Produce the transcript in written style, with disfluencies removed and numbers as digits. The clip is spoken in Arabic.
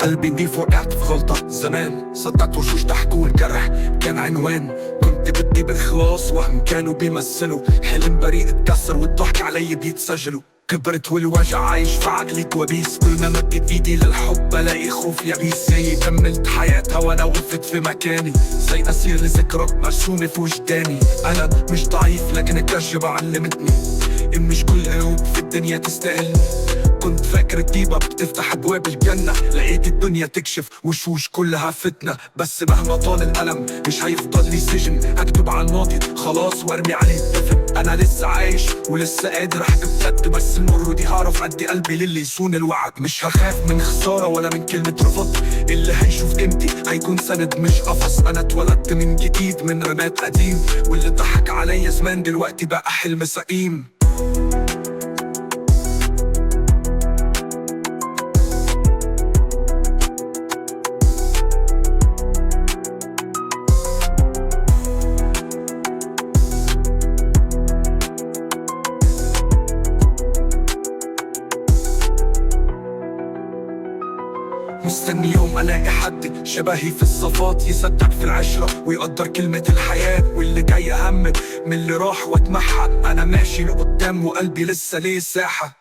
قلبي نضيف وقعت في غلطة زمان، صدقت وشوش ضحكوا والجرح كان عنوان. كنت بدي بالخلاص وهم كانوا بيمثلوا، حلم بريء اتكسر والضحك علي بيتسجلوا. كبرت والوجع عايش في عقلي كوابيس، كل ما مدت ايدي للحب بلاقي خوف يبيس. زي كملت حياتها وانا وقفت في مكاني، زي اسير لذكرى مرسومة في وجداني. انا مش ضعيف لكن التجربة علمتني ان مش كل قلوب في الدنيا تستاهل. كنت فاكر الطيبة بتفتح ابواب الجنة، لقيت الدنيا تكشف وشوش كلها فتنة. بس مهما طال الألم مش هيفضل لي سجن، اكتب على الماضي خلاص وارمي عليه الدفن. انا لسه عايش ولسه قادر احكي بجد، بس المر دي هعرف ادي قلبي للي يصون الوعد. مش هخاف من خسارة ولا من كلمة رفض، اللي هيشوف قيمتي هيكون سند مش قفص. انا اتولدت من جديد من رماد قديم، واللي ضحك عليا زمان دلوقتي بقى حلم سقيم. مستني يوم الاقي حد شبهي في الصفات، يصدق في العشرة ويقدر كلمة الحياة. واللي جاي اهم من اللي راح واتمحى، انا ماشي لقدام وقلبي لسه ليه ساحة.